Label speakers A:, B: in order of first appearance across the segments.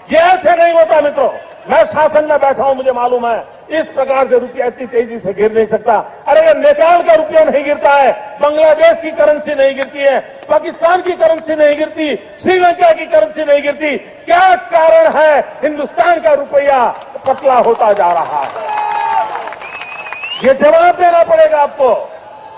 A: ये ऐसे नहीं होता मित्रों। मैं शासन में बैठा हूं, मुझे मालूम है इस प्रकार से रुपया इतनी तेजी से गिर नहीं सकता। अरे ये नेपाल का रुपया नहीं गिरता है, बांग्लादेश की करेंसी नहीं गिरती है, पाकिस्तान की करेंसी नहीं गिरती, श्रीलंका की करेंसी नहीं गिरती। क्या कारण है हिंदुस्तान का रुपया पतला होता जा रहा है? ये जवाब देना पड़ेगा आपको।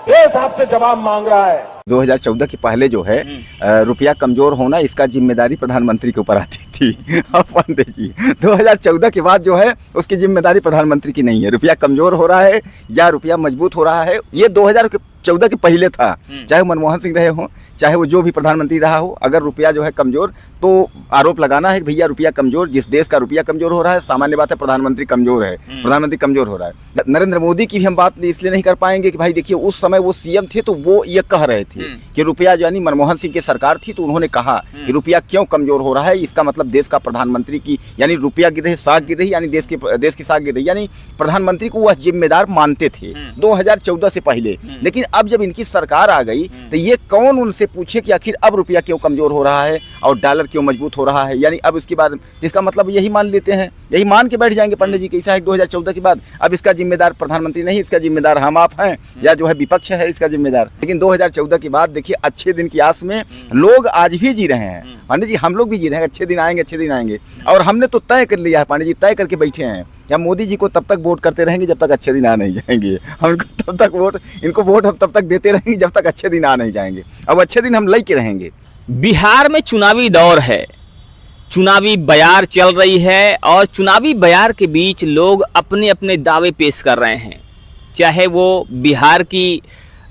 A: देश आपसे जवाब मांग रहा है।
B: 2014 के पहले जो है रुपया कमजोर होना, इसका जिम्मेदारी प्रधानमंत्री के ऊपर आती थी। अब पंडित जी 2014 के बाद जो है उसकी जिम्मेदारी प्रधानमंत्री की नहीं है। रुपया कमजोर हो रहा है या रुपया मजबूत हो रहा है, ये 2014 के पहले था। चाहे मनमोहन सिंह रहे हो, चाहे वो जो भी प्रधानमंत्री रहा हो, अगर रुपया जो है कमजोर, तो आरोप लगाना है कि भैया रुपया कमजोर, जिस देश का रुपया कमजोर हो रहा है, सामान्य बात है प्रधानमंत्री कमजोर है, प्रधानमंत्री कमजोर हो रहा है। नरेंद्र मोदी की भी हम बात इसलिए नहीं कर पाएंगे कि भाई देखिए उस समय वो सीएम थे तो वो ये कह रहे थे कि रुपया, यानी मनमोहन सिंह की सरकार थी तो उन्होंने कहा कि रुपया क्यों कमजोर हो रहा है, इसका मतलब देश का प्रधानमंत्री की, यानी रुपया गिर रही, साख गिर रही, यानी देश की साख गिर रही, यानी प्रधानमंत्री को वह जिम्मेदार मानते थे 2014 से पहले। लेकिन अब जब इनकी सरकार आ गई तो ये कौन उनसे पूछे कि आखिर अब रुपया क्यों कमजोर हो रहा है और डॉलर क्यों मजबूत हो रहा है। यानी अब इसके बाद इसका मतलब यही मान लेते हैं, यही मान के बैठ जाएंगे पंडित जी कि ऐसा है 2014 के बाद अब इसका जिम्मेदार प्रधानमंत्री नहीं, इसका जिम्मेदार हम आप हैं या जो है विपक्ष है इसका जिम्मेदार। लेकिन 2014 के बाद देखिए अच्छे दिन की आस में लोग आज भी जी रहे हैं पंडित जी, हम लोग भी जी रहे हैं, अच्छे दिन आएंगे, अच्छे दिन आएंगे। और हमने तो तय कर लिया है पंडित जी, तय करके बैठे हैं या मोदी जी को तब तक वोट करते रहेंगे जब तक अच्छे दिन आ नहीं जाएंगे। हम तब तक इनको वोट हम तब तक देते रहेंगे जब तक अच्छे दिन आ नहीं जाएंगे। अब अच्छे दिन हम लेके रहेंगे।
C: बिहार में चुनावी दौर है, चुनावी बयार चल रही है और चुनावी बयार के बीच लोग अपने अपने दावे पेश कर रहे हैं। चाहे वो बिहार की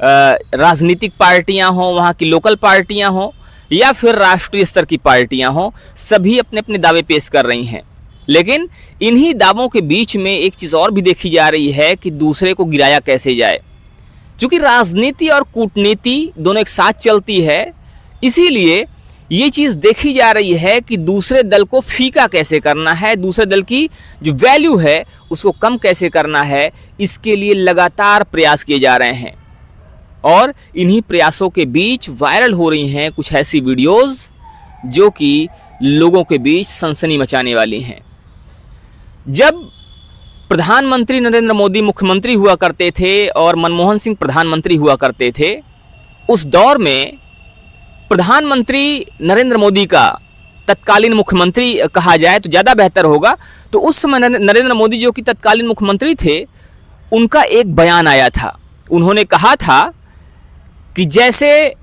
C: राजनीतिक पार्टियां हों, वहाँ की लोकल पार्टियां हों या फिर राष्ट्रीय स्तर की पार्टियां हों, सभी अपने अपने दावे पेश कर रही हैं। लेकिन इन्हीं दावों के बीच में एक चीज़ और भी देखी जा रही है कि दूसरे को गिराया कैसे जाए। क्योंकि राजनीति और कूटनीति दोनों एक साथ चलती है, इसीलिए ये चीज़ देखी जा रही है कि दूसरे दल को फीका कैसे करना है, दूसरे दल की जो वैल्यू है उसको कम कैसे करना है, इसके लिए लगातार प्रयास किए जा रहे हैं। और इन्हीं प्रयासों के बीच वायरल हो रही हैं कुछ ऐसी वीडियोज़ जो कि लोगों के बीच सनसनी मचाने वाली हैं। जब प्रधानमंत्री नरेंद्र मोदी मुख्यमंत्री हुआ करते थे और मनमोहन सिंह प्रधानमंत्री हुआ करते थे, उस दौर में प्रधानमंत्री नरेंद्र मोदी का तत्कालीन मुख्यमंत्री कहा जाए तो ज़्यादा बेहतर होगा, तो उस समय नरेंद्र मोदी जो कि तत्कालीन मुख्यमंत्री थे, उनका एक बयान आया था। उन्होंने कहा था कि जैसे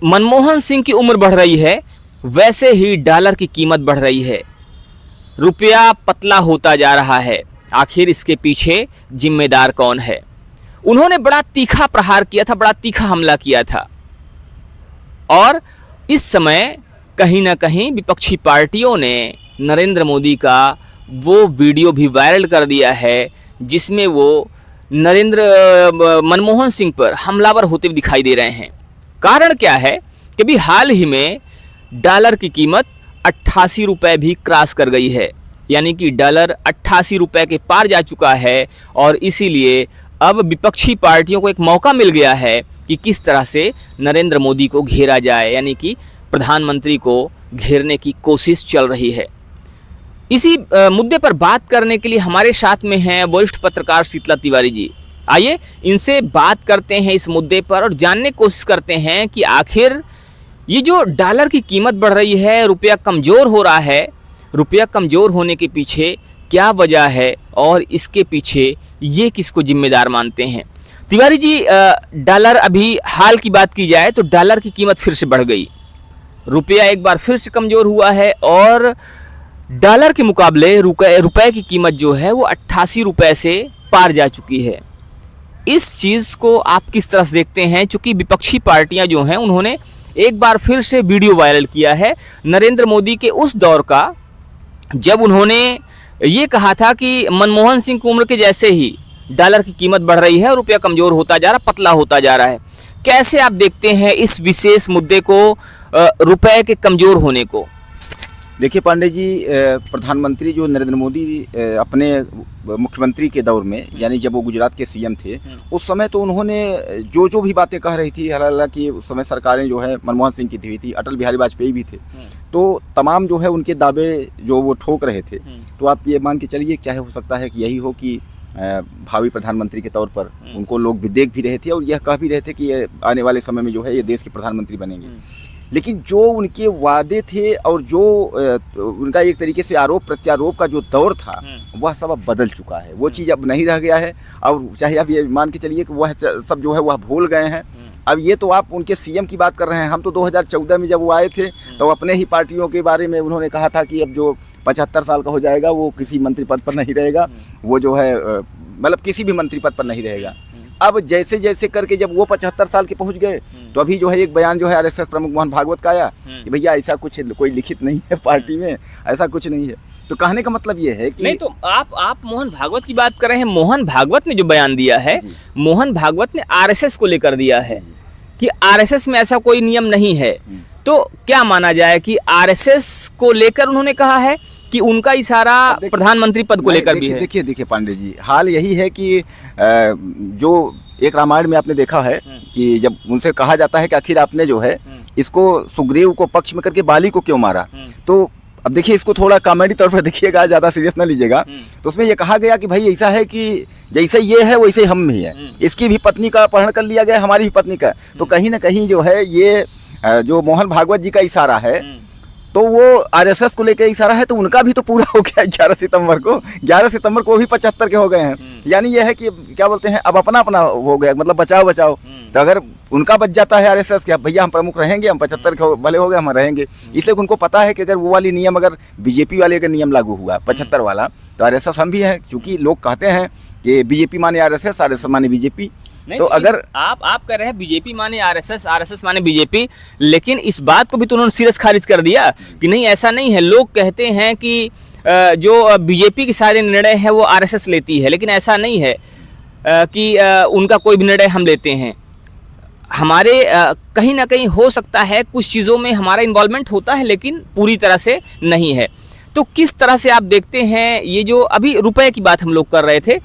C: मनमोहन सिंह की उम्र बढ़ रही है वैसे ही डॉलर की कीमत बढ़ रही है, रुपया पतला होता जा रहा है, आखिर इसके पीछे जिम्मेदार कौन है। उन्होंने बड़ा तीखा प्रहार किया था, बड़ा तीखा हमला किया था। और इस समय कहीं ना कहीं विपक्षी पार्टियों ने नरेंद्र मोदी का वो वीडियो भी वायरल कर दिया है जिसमें वो मनमोहन सिंह पर हमलावर होते हुए दिखाई दे रहे हैं। कारण क्या है कि भी हाल ही में डॉलर की कीमत 88 रुपये भी क्रॉस कर गई है, यानी कि डॉलर 88 रुपये के पार जा चुका है। और इसीलिए अब विपक्षी पार्टियों को एक मौका मिल गया है कि किस तरह से नरेंद्र मोदी को घेरा जाए, यानी कि प्रधानमंत्री को घेरने की कोशिश चल रही है। इसी मुद्दे पर बात करने के लिए हमारे साथ में हैं वरिष्ठ पत्रकार शीतला तिवारी जी। आइए इनसे बात करते हैं इस मुद्दे पर और जानने की कोशिश करते हैं कि आखिर ये जो डॉलर की कीमत बढ़ रही है, रुपया कमज़ोर हो रहा है, रुपया कमज़ोर होने के पीछे क्या वजह है और इसके पीछे ये किसको जिम्मेदार मानते हैं। तिवारी जी, डॉलर अभी हाल की बात की जाए तो डॉलर की कीमत फिर से बढ़ गई, रुपया एक बार फिर से कमज़ोर हुआ है और डॉलर के मुकाबले रुपए की कीमत जो है वो 88 रुपये से पार जा चुकी है। इस चीज़ को आप किस तरह से देखते हैं? चूँकि विपक्षी पार्टियां जो हैं उन्होंने एक बार फिर से वीडियो वायरल किया है नरेंद्र मोदी के उस दौर का जब उन्होंने ये कहा था कि मनमोहन सिंह की उम्र के जैसे ही डॉलर की कीमत बढ़ रही है और रुपया कमज़ोर होता जा रहा, पतला होता जा रहा है। कैसे आप देखते हैं इस विशेष मुद्दे को, रुपए के कमज़ोर होने को?
B: देखिए पांडे जी, प्रधानमंत्री जो नरेंद्र मोदी अपने मुख्यमंत्री के दौर में, यानी जब वो गुजरात के सीएम थे, उस समय तो उन्होंने जो भी बातें कह रही थी, हालांकि उस समय सरकारें जो है मनमोहन सिंह की थी, अटल बिहारी वाजपेयी भी थे, तो तमाम जो है उनके दावे जो वो ठोक रहे थे, तो आप ये मान के चलिए चाहे हो सकता है कि यही हो कि भावी प्रधानमंत्री के तौर पर उनको लोग भी देख भी रहे थे और यह कह भी रहे थे कि ये आने वाले समय में जो है ये देश के प्रधानमंत्री बनेंगे। लेकिन जो उनके वादे थे और जो उनका एक तरीके से आरोप प्रत्यारोप का जो दौर था वह सब अब बदल चुका है, वो चीज़ अब नहीं रह गया है। और चाहे आप ये मान के चलिए कि वह सब जो है वह भूल गए हैं। अब ये तो आप उनके सीएम की बात कर रहे हैं, हम तो 2014 में जब वो आए थे तो अपने ही पार्टियों के बारे में उन्होंने कहा था कि अब जो 75 साल का हो जाएगा वो किसी मंत्री पद पर नहीं रहेगा, वो जो है मतलब किसी भी मंत्री पद पर नहीं रहेगा। अब जैसे जैसे करके जब वो 75 साल के पहुंच गए तो अभी जो है एक बयान जो है आरएसएस प्रमुख मोहन भागवत का आया कि भैया ऐसा कुछ कोई लिखित नहीं है पार्टी में, ऐसा कुछ नहीं है। तो कहने का मतलब ये है कि
C: नहीं, तो आप मोहन भागवत की बात कर रहे हैं। मोहन भागवत ने जो बयान दिया है, मोहन भागवत ने आरएसएस को लेकर दिया है कि आरएसएस में ऐसा कोई नियम नहीं है। तो क्या माना जाए कि आरएसएस को लेकर उन्होंने कहा है कि उनका इशारा प्रधानमंत्री पद को लेकर भी है?
B: देखिए पांडे जी, हाल यही है कि जो एक रामायण में आपने देखा है कि जब उनसे कहा जाता है कि आखिर आपने जो है इसको सुग्रीव को पक्ष में करके बाली को क्यों मारा, तो अब देखिए इसको थोड़ा कॉमेडी तौर पर देखिएगा, ज़्यादा सीरियस ना लीजिएगा। तो उसमें ये कहा गया कि भाई ऐसा है कि जैसे ये है वैसे हम भी है, इसकी भी पत्नी का अपहरण कर लिया गया, हमारी भी पत्नी का। तो कहीं ना कहीं जो है ये जो मोहन भागवत जी का इशारा है तो वो आरएसएस को लेकर इशारा है, तो उनका भी तो पूरा हो गया 11 सितंबर को। 11 सितंबर को भी 75 के हो गए हैं। यानी ये है कि क्या बोलते हैं, अब अपना अपना हो गया, मतलब बचाओ बचाओ। तो अगर उनका बच जाता है आरएसएस के, भैया हम प्रमुख रहेंगे, हम 75 के भले हो गए, हम रहेंगे, इसलिए उनको पता है कि अगर वो वाली नियम, अगर बीजेपी वाले का नियम लागू हुआ 75 वाला, तो आरएसएस हम भी हैं। क्योंकि लोग कहते हैं कि बीजेपी माने आरएसएस, आरएसएस माने बीजेपी। तो अगर आप
C: कह रहे हैं बीजेपी माने आरएसएस, आरएसएस माने बीजेपी, लेकिन इस बात को भी तो उन्होंने सीरियस खारिज कर दिया कि नहीं ऐसा नहीं है। लोग कहते हैं कि जो बीजेपी के सारे निर्णय हैं वो आरएसएस लेती है, लेकिन ऐसा नहीं है कि उनका कोई भी निर्णय हम लेते हैं। हमारे कहीं ना कहीं हो सकता है कुछ चीज़ों में हमारा इन्वॉल्वमेंट होता है, लेकिन पूरी तरह से नहीं है। तो किस तरह से आप देखते हैं ये जो अभी रुपए की बात हम लोग कर रहे थे,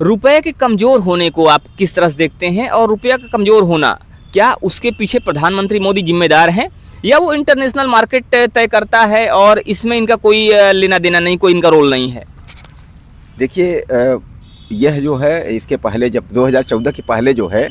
C: रुपए के कमज़ोर होने को आप किस तरह से देखते हैं? और रुपया का कमज़ोर होना, क्या उसके पीछे प्रधानमंत्री मोदी जिम्मेदार हैं या वो इंटरनेशनल मार्केट तय करता है और इसमें इनका कोई लेना देना नहीं, कोई इनका रोल नहीं है?
B: देखिए यह जो है इसके पहले, जब 2014 के पहले जो है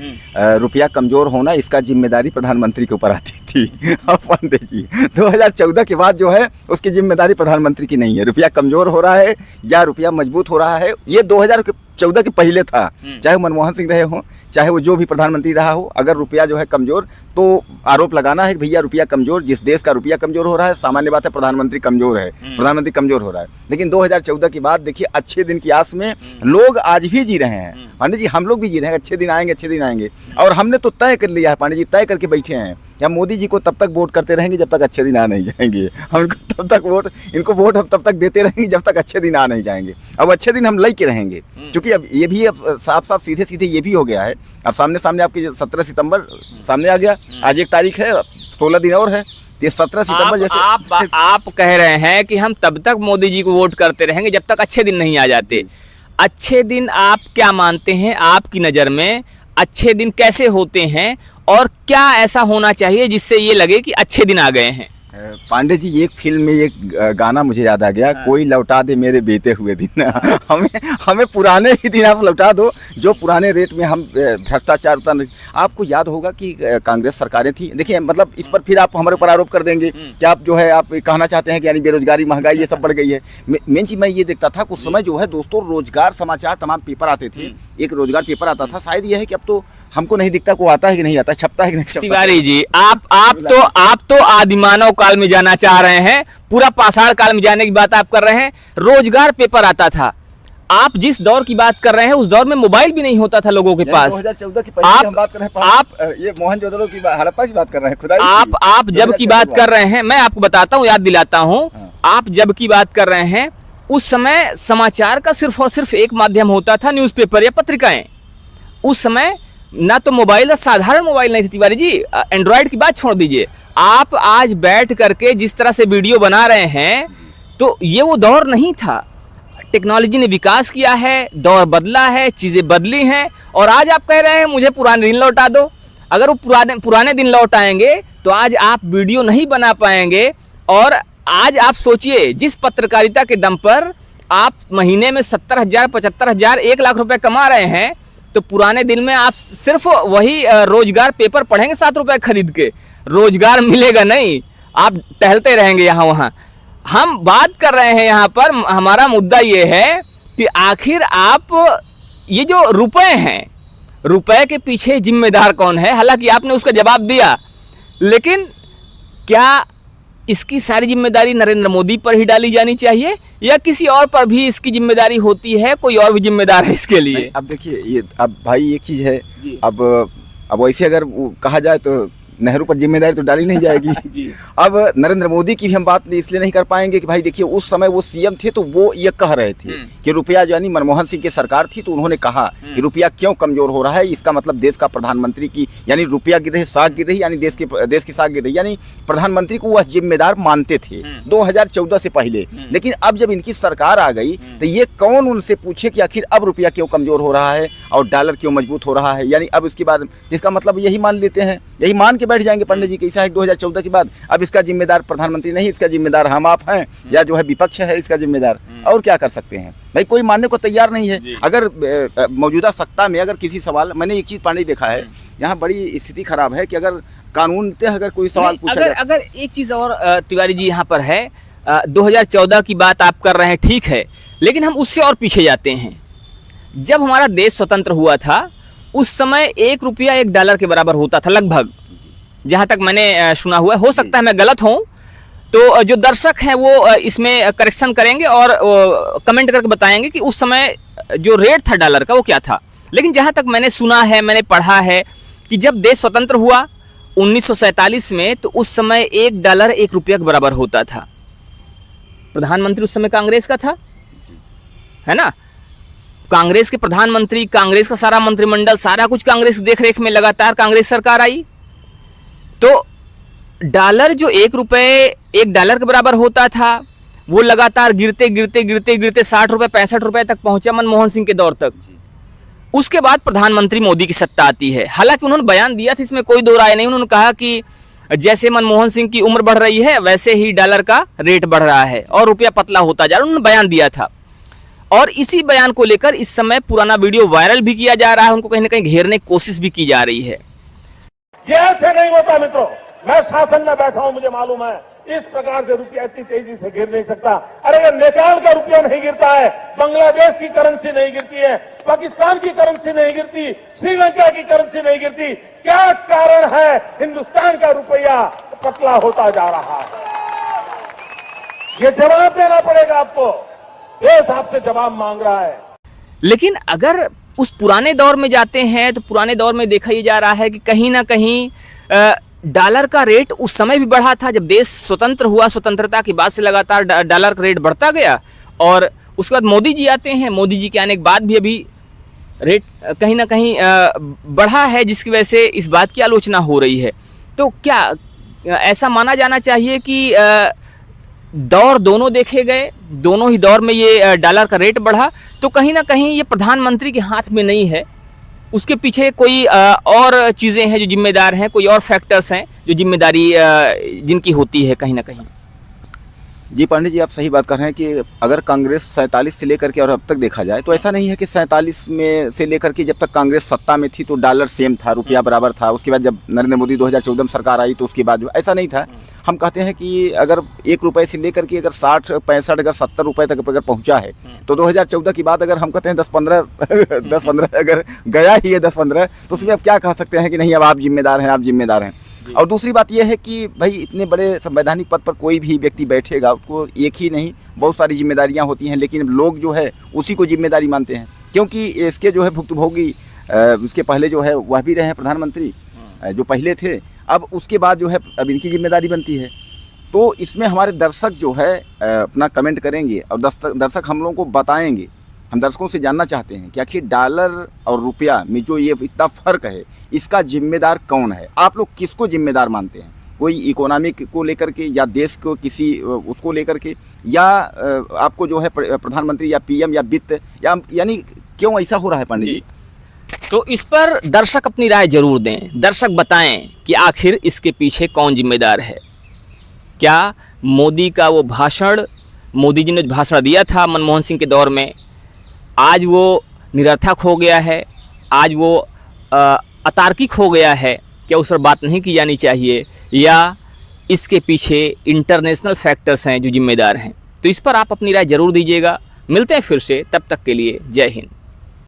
B: रुपया कमज़ोर होना, इसका जिम्मेदारी प्रधानमंत्री के ऊपर आती थी। पांडे जी 2014 के बाद जो है उसकी जिम्मेदारी प्रधानमंत्री की नहीं है। रुपया कमज़ोर हो रहा है या रुपया मजबूत हो रहा है, ये 2014 के पहले था। चाहे मनमोहन सिंह रहे हों, चाहे वो जो भी प्रधानमंत्री रहा हो, अगर रुपया जो है कमज़ोर, तो आरोप लगाना है कि भैया रुपया कमज़ोर, जिस देश का रुपया कमज़ोर हो रहा है, सामान्य बात है प्रधानमंत्री कमज़ोर है, प्रधानमंत्री कमज़ोर हो रहा है। लेकिन 2014 के बाद देखिए अच्छे दिन की आस में लोग आज भी जी रहे हैं। पांडे जी हम लोग भी जी रहे हैं, अच्छे दिन आएंगे, अच्छे दिन आएंगे। और हमने तो तय कर लिया है पांडे जी, तय करके बैठे हैं या मोदी जी को तब तक वोट करते रहेंगे जब तक अच्छे दिन आ नहीं जाएंगे। हम इनको तब तक वोट हम तब तक देते रहेंगे जब तक अच्छे दिन आ नहीं जाएंगे। अब अच्छे दिन हम लेके रहेंगे, क्योंकि अब ये भी अब साफ सीधे सीधे ये भी हो गया है। अब सामने आपकी 17 सितंबर सामने आ गया, आज 1 तारीख है, 16 दिन और है, ये 17 सितंबर जैसे
C: आप कह रहे हैं कि हम तब तक मोदी जी को वोट करते रहेंगे जब तक अच्छे दिन नहीं आ जाते। अच्छे दिन आप क्या मानते हैं, आपकी नज़र में अच्छे दिन कैसे होते हैं और क्या ऐसा होना चाहिए जिससे ये लगे कि अच्छे दिन आ गए हैं?
B: पांडे जी एक फिल्म में एक गाना मुझे याद आ गया, कोई लौटा दे मेरे बीते हुए दिन। हमें पुराने ही दिन आप लौटा दो, जो पुराने रेट में हम भ्रष्टाचार उतना। आपको याद होगा कि कांग्रेस सरकारें थी, देखिए मतलब इस पर फिर आप हमारे ऊपर आरोप कर देंगे कि आप जो है आप कहना चाहते हैं कि यानी बेरोजगारी, महंगाई ये सब बढ़ गई है। मेन चीज मैं ये देखता था कुछ समय जो है दोस्तों, रोजगार समाचार तमाम पेपर आते थे, एक रोजगार पेपर आता था। शायद यह है कि अब तो हमको नहीं दिखता को आता है कि नहीं आता, छपता है कि नहीं छपता।
C: तिवारी जी आप तो आदिमानव काल में जाना चाह रहे हैं, पूरा पाषाण काल में जाने की बात आप कर रहे हैं। रोजगार पेपर आता था, आप जिस दौर की बात कर रहे हैं उस दौर में मोबाइल भी नहीं होता था लोगों के पास।
B: 2014 की पहले हम बात कर रहे हैं, आप ये मोहनजोदड़ो की हड़प्पा की बात कर रहे हैं। खुदा
C: आप जब की बात कर रहे हैं, मैं आपको बताता हूँ, याद दिलाता हूँ। आप जब की बात कर रहे हैं उस समय समाचार का सिर्फ और सिर्फ एक माध्यम होता था, न्यूज़पेपर या पत्रिकाएं। उस समय ना तो मोबाइल, साधारण मोबाइल नहीं थे तिवारी जी, एंड्रॉयड की बात छोड़ दीजिए। आप आज बैठ करके जिस तरह से वीडियो बना रहे हैं, तो ये वो दौर नहीं था। टेक्नोलॉजी ने विकास किया है, दौर बदला है, चीज़ें बदली हैं, और आज आप कह रहे हैं मुझे पुराने दिन लौटा दो। अगर वो पुराने दिन लौट आएंगे तो आज आप वीडियो नहीं बना पाएंगे और आज आप सोचिए, जिस पत्रकारिता के दम पर आप महीने में 70,000, 75,000, 1 लाख रुपए कमा रहे हैं, तो पुराने दिन में आप सिर्फ वही रोजगार पेपर पढ़ेंगे 7 रुपए खरीद के, रोजगार मिलेगा नहीं, आप टहलते रहेंगे यहाँ वहाँ। हम बात कर रहे हैं यहाँ पर, हमारा मुद्दा ये है कि आखिर आप ये जो रुपए हैं, रुपए के पीछे जिम्मेदार कौन है? हालांकि आपने उसका जवाब दिया, लेकिन क्या इसकी सारी जिम्मेदारी नरेंद्र मोदी पर ही डाली जानी चाहिए या किसी और पर भी इसकी जिम्मेदारी होती है? कोई और भी जिम्मेदार है इसके लिए?
B: अब देखिए, ये अब भाई एक चीज़ है, अब वैसे अगर कहा जाए तो नेहरू पर जिम्मेदारी तो डाली नहीं जाएगी। अब नरेंद्र मोदी की भी हम बात इसलिए नहीं कर पाएंगे कि भाई देखिए, उस समय वो सीएम थे तो वो ये कह रहे थे कि रुपया, यानी मनमोहन सिंह की सरकार थी तो उन्होंने कहा कि रुपया क्यों कमजोर हो रहा है, इसका मतलब देश का प्रधानमंत्री की, यानी रुपया गिर रही, साख गिर रही, यानी देश की साख गिर रही, यानी प्रधानमंत्री को वह जिम्मेदार मानते थे 2014 से पहले। लेकिन अब जब इनकी सरकार आ गई तो ये कौन उनसे पूछे कि आखिर अब रुपया क्यों कमजोर हो रहा है और डॉलर क्यों मजबूत हो रहा है? यानी अब इसके बाद इसका मतलब यही मान लेते हैं, यही मान के बैठ जाएंगे पंडित जी कि ऐसा है 2014 के बाद अब इसका जिम्मेदार प्रधानमंत्री नहीं, इसका जिम्मेदार हम आप हैं या जो है विपक्ष है इसका जिम्मेदार। और क्या कर सकते हैं भाई, कोई मानने को तैयार नहीं है। अगर मौजूदा सत्ता में अगर किसी सवाल, मैंने एक चीज पांडे देखा है, यहाँ बड़ी स्थिति खराब है कि अगर कानूनतः अगर कोई सवाल पूछा जाए,
C: अगर एक चीज और तिवारी जी यहाँ पर है, 2014 की बात आप कर रहे हैं, ठीक है, लेकिन हम उससे और पीछे जाते हैं। जब हमारा देश स्वतंत्र हुआ था उस समय 1 रुपया 1 डॉलर के बराबर होता था लगभग, जहाँ तक मैंने सुना हुआ है, हो सकता है मैं गलत हूँ, तो जो दर्शक हैं वो इसमें करेक्शन करेंगे और कमेंट करके बताएंगे कि उस समय जो रेट था डॉलर का वो क्या था। लेकिन जहाँ तक मैंने सुना है, मैंने पढ़ा है कि जब देश स्वतंत्र हुआ 1947 में, तो उस समय 1 डॉलर 1 रुपया के बराबर होता था। प्रधानमंत्री उस समय कांग्रेस का था, है ना? कांग्रेस के प्रधानमंत्री, कांग्रेस का सारा मंत्रिमंडल, सारा कुछ कांग्रेस देख रेख में, लगातार कांग्रेस सरकार आई। तो डॉलर जो 1 रुपये 1 डॉलर के बराबर होता था, वो लगातार गिरते गिरते गिरते गिरते 60 रुपये 65 रुपये तक पहुंचा मनमोहन सिंह के दौर तक। उसके बाद प्रधानमंत्री मोदी की सत्ता आती है। हालांकि उन्होंने बयान दिया था, इसमें कोई दो राय नहीं, उन्होंने कहा कि जैसे मनमोहन सिंह की उम्र बढ़ रही है वैसे ही डॉलर का रेट बढ़ रहा है और रुपया पतला होता जा रहा है, उन्होंने बयान दिया था। और इसी बयान को लेकर इस समय पुराना वीडियो वायरल भी किया जा रहा है, उनको कहीं ना कहीं घेरने की कोशिश भी की जा रही है।
A: ये ऐसे नहीं होता मित्रों, मैं शासन में बैठा हूं, मुझे मालूम है इस प्रकार से रुपया इतनी तेजी से गिर नहीं सकता। अरे ये नेपाल का रुपया नहीं गिरता है, बांग्लादेश की करेंसी नहीं गिरती है, पाकिस्तान की करेंसी नहीं गिरती, श्रीलंका की करेंसी नहीं गिरती। क्या कारण है हिंदुस्तान का रुपया पतला होता जा रहा है? ये जवाब देना पड़ेगा आपको, देश आपसे जवाब मांग रहा है।
C: लेकिन अगर उस पुराने दौर में जाते हैं तो पुराने दौर में देखा ही जा रहा है कि कहीं ना कहीं डॉलर का रेट उस समय भी बढ़ा था। जब देश स्वतंत्र हुआ, स्वतंत्रता के बाद से लगातार डॉलर का रेट बढ़ता गया और उसके बाद मोदी जी आते हैं। मोदी जी के आने के बाद भी अभी रेट कहीं ना कहीं बढ़ा है, जिसकी वजह से इस बात की आलोचना हो रही है। तो क्या ऐसा माना जाना चाहिए कि दौर दोनों देखे गए, दोनों ही दौर में ये डॉलर का रेट बढ़ा, तो कहीं ना कहीं ये प्रधानमंत्री के हाथ में नहीं है, उसके पीछे कोई और चीज़ें हैं जो जिम्मेदार हैं, कोई और फैक्टर्स हैं जो जिम्मेदारी जिनकी होती है कहीं ना कहीं?
B: जी पांडे जी, आप सही बात कर रहे हैं कि अगर कांग्रेस 47 से लेकर के और अब तक देखा जाए तो ऐसा नहीं है कि 47 में से लेकर के जब तक कांग्रेस सत्ता में थी तो डॉलर सेम था, रुपया बराबर था। उसके बाद जब नरेंद्र मोदी 2014 में सरकार आई तो उसके बाद जो ऐसा नहीं था। हम कहते हैं कि अगर 1 रुपये से लेकर के अगर 60 65 अगर 70 रुपये तक अगर पहुंचा है तो 2014 की बात अगर हम कहते हैं 10-15 अगर गया ही है 10-15, तो उसमें अब क्या कह सकते हैं कि नहीं अब आप जिम्मेदार हैं, आप जिम्मेदार हैं। और दूसरी बात यह है कि भाई इतने बड़े संवैधानिक पद पर कोई भी व्यक्ति बैठेगा, उसको एक ही नहीं बहुत सारी जिम्मेदारियां होती हैं, लेकिन लोग जो है उसी को जिम्मेदारी मानते हैं, क्योंकि इसके जो है भुक्तभोगी उसके पहले जो है वह भी रहे हैं प्रधानमंत्री जो पहले थे, अब उसके बाद जो है अब इनकी जिम्मेदारी बनती है। तो इसमें हमारे दर्शक जो है अपना कमेंट करेंगे और दर्शक हम लोगों को बताएंगे। हम दर्शकों से जानना चाहते हैं कि आखिर डॉलर और रुपया में जो ये इतना फ़र्क है, इसका जिम्मेदार कौन है? आप लोग किसको जिम्मेदार मानते हैं? कोई इकोनॉमिक को लेकर के या देश को किसी उसको लेकर के, या आपको जो है प्रधानमंत्री या पीएम या वित्त, या यानी क्यों ऐसा हो रहा है पंडित जी?
C: तो इस पर दर्शक अपनी राय जरूर दें, दर्शक बताएं कि आखिर इसके पीछे कौन जिम्मेदार है। क्या मोदी का वो भाषण, मोदी जी ने जो भाषण दिया था मनमोहन सिंह के दौर में, आज वो निरर्थक हो गया है, आज वो अतार्किक हो गया है? क्या उस पर बात नहीं की जानी चाहिए, या इसके पीछे इंटरनेशनल फैक्टर्स हैं जो जिम्मेदार हैं? तो इस पर आप अपनी राय ज़रूर दीजिएगा। मिलते हैं फिर से, तब तक के लिए जय हिंद।